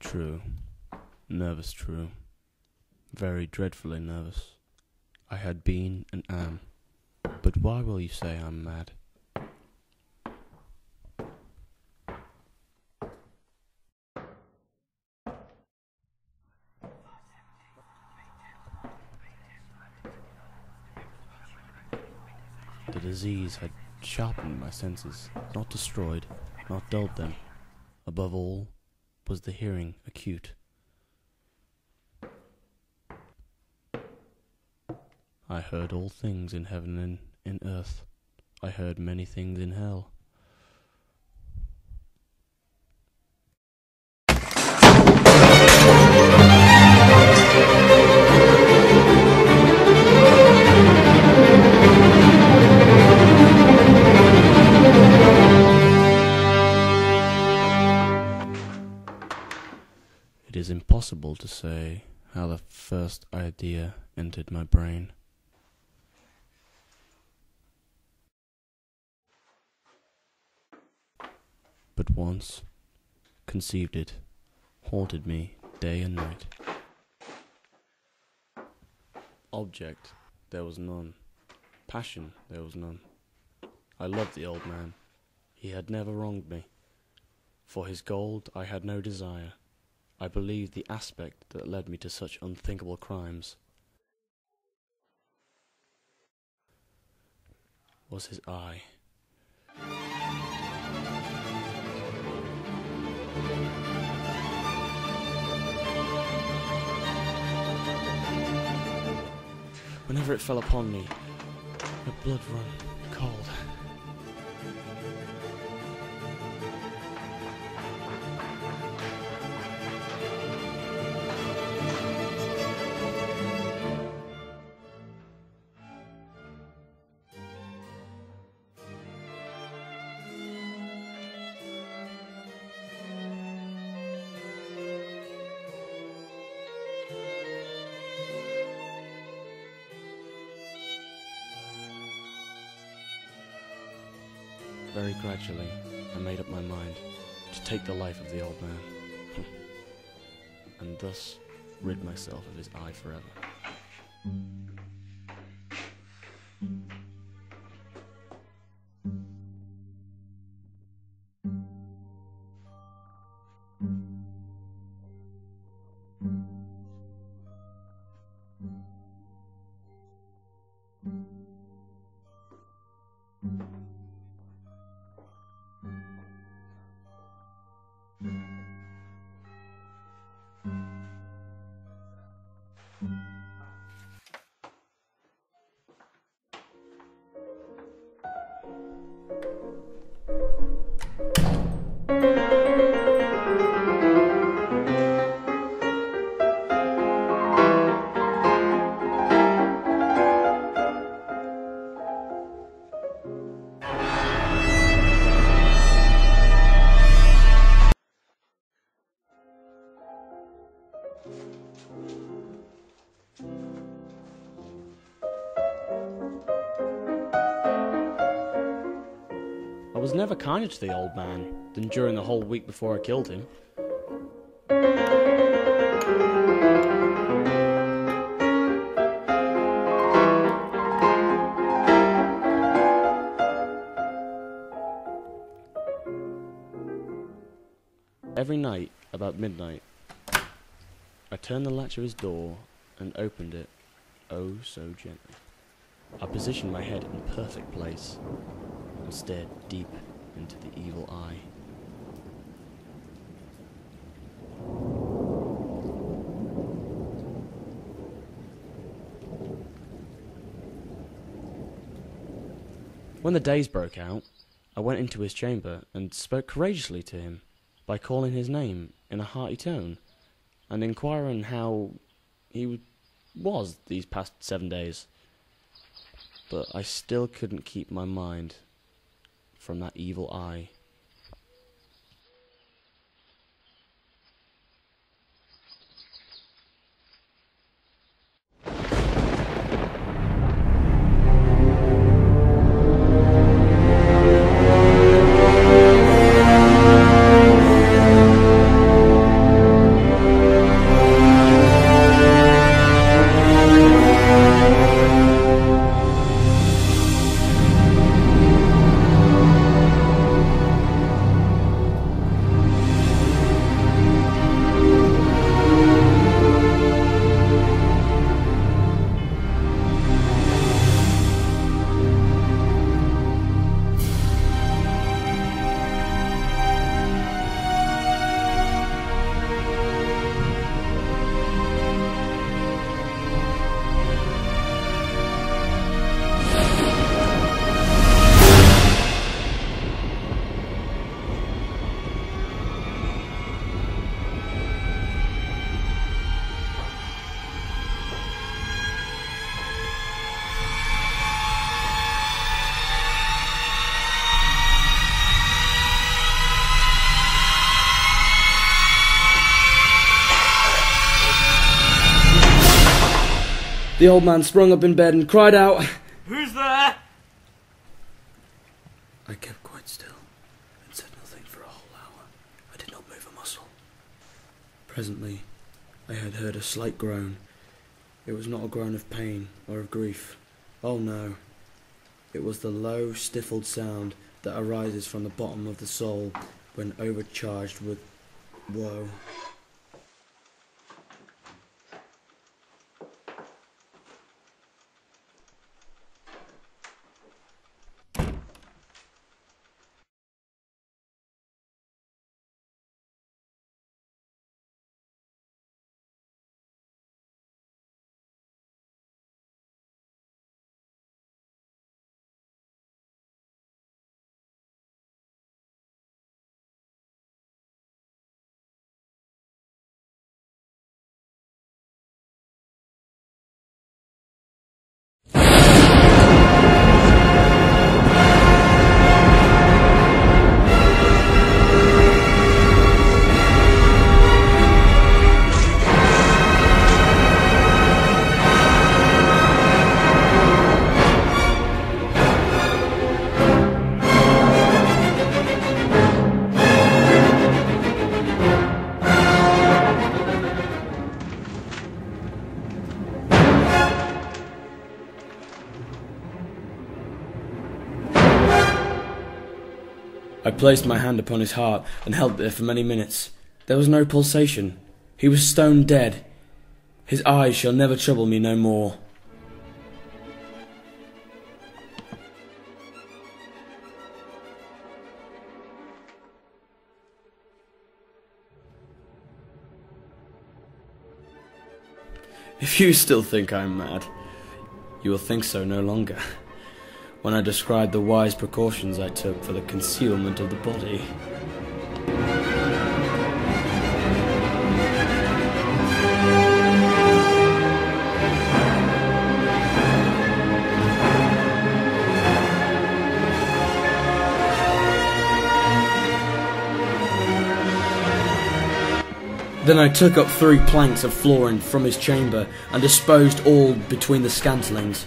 true. Nervous true. Very dreadfully nervous. I had been and am. But why will you say I'm mad? The disease had sharpened my senses, not destroyed, not dulled them. Above all was the hearing acute. I heard all things in heaven and in earth. I heard many things in hell. It is impossible to say how the first idea entered my brain. But once conceived it, haunted me day and night. Object, there was none. Passion, there was none. I loved the old man. He had never wronged me. For his gold I had no desire. I believed the aspect that led me to such unthinkable crimes was his eye. Whenever it fell upon me, my blood run cold. Very gradually, I made up my mind to take the life of the old man, and thus rid myself of his eye forever. I was never kinder to the old man than during the whole week before I killed him. Every night, about midnight, I turned the latch of his door and opened it, oh so gently. I positioned my head in perfect place and stared deep into the evil eye. When the days broke out, I went into his chamber and spoke courageously to him by calling his name in a hearty tone and inquiring how he was these past 7 days. But I still couldn't keep my mind from that evil eye. The old man sprung up in bed and cried out, "Who's there?" I kept quite still and said nothing for a whole hour. I did not move a muscle. Presently, I had heard a slight groan. It was not a groan of pain or of grief. Oh no. It was the low, stifled sound that arises from the bottom of the soul when overcharged with woe. I placed my hand upon his heart and held it there for many minutes. There was no pulsation. He was stone dead. His eyes shall never trouble me no more. If you still think I'm mad, you will think so no longer, when I describe the wise precautions I took for the concealment of the body. Then I took up 3 planks of flooring from his chamber and disposed all between the scantlings.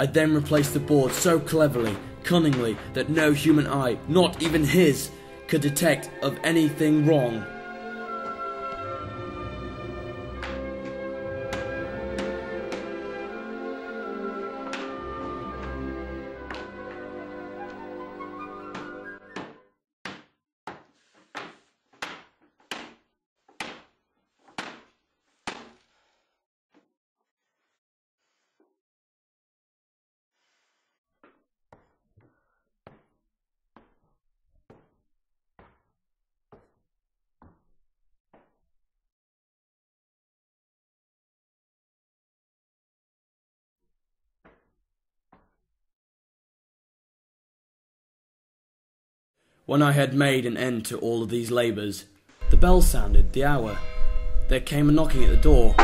I then replaced the board so cleverly, cunningly, that no human eye, not even his, could detect of anything wrong. When I had made an end to all of these labours, the bell sounded the hour. There came a knocking at the door.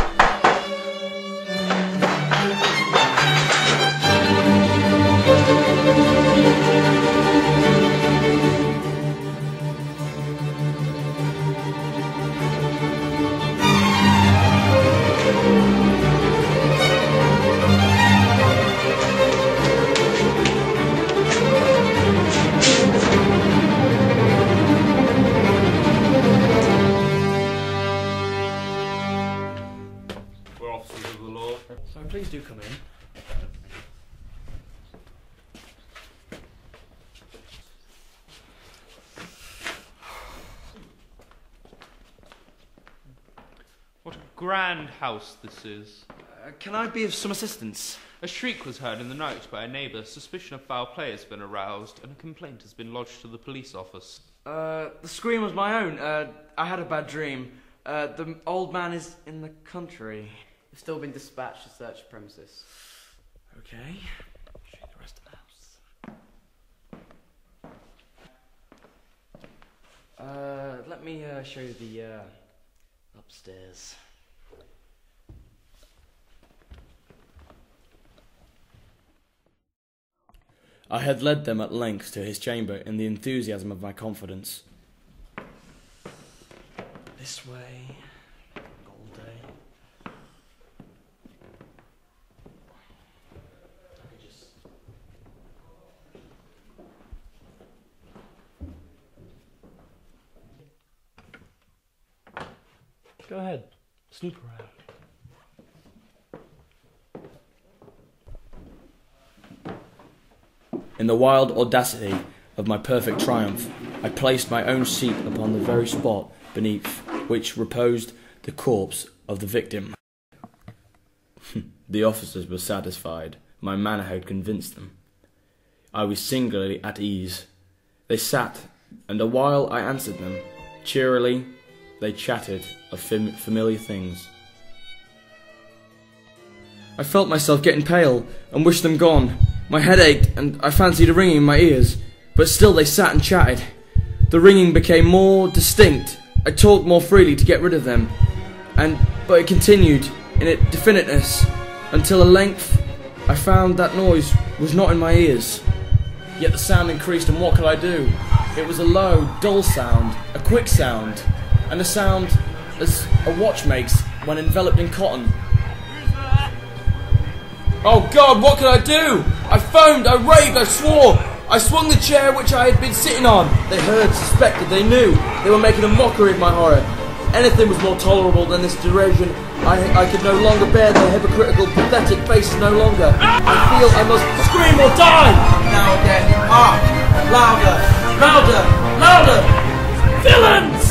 grand house this is. Can I be of some assistance? A shriek was heard in the night by a neighbour. Suspicion of foul play has been aroused, and a complaint has been lodged to the police office. The scream was my own. I had a bad dream. The old man is in the country. We've still been dispatched to search the premises. Okay. Show you the rest of the house. Let me show you the upstairs. I had led them at length to his chamber in the enthusiasm of my confidence. This way. All day. Go ahead, snoop around. In the wild audacity of my perfect triumph, I placed my own seat upon the very spot beneath which reposed the corpse of the victim. The officers were satisfied. My manner had convinced them. I was singularly at ease. They sat, and a while I answered them. Cheerily, they chatted of familiar things. I felt myself getting pale and wished them gone. My head ached, and I fancied a ringing in my ears, but still they sat and chatted. The ringing became more distinct. I talked more freely to get rid of them, but it continued in its definiteness until at length I found that noise was not in my ears. Yet the sound increased, and what could I do? It was a low, dull sound, a quick sound, and a sound as a watch makes when enveloped in cotton. Oh God, what could I do? I foamed, I raved, I swore. I swung the chair which I had been sitting on. They heard, suspected, they knew. They were making a mockery of my horror. Anything was more tolerable than this derision. I could no longer bear their hypocritical, pathetic faces no longer. I feel I must scream or die. Now again, hark! Louder! Louder! Louder! Villains!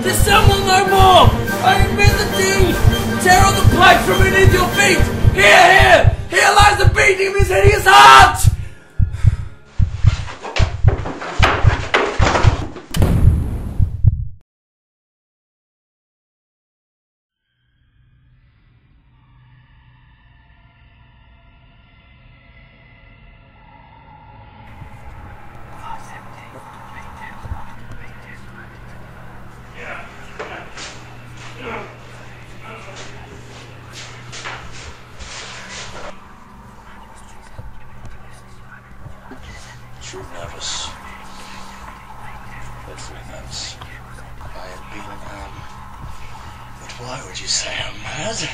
Dissemble no more! I admit the deed! Tear on the plank from beneath your feet! Here, here! Here lies the beating of his hideous heart! Too nervous. For 3 months. I have been, but why would you say I'm mad?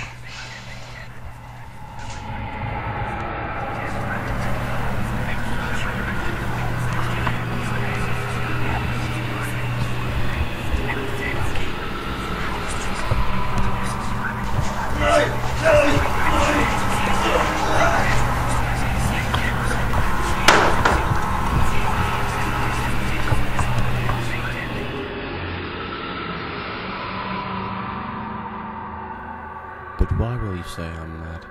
But why will you say I'm mad?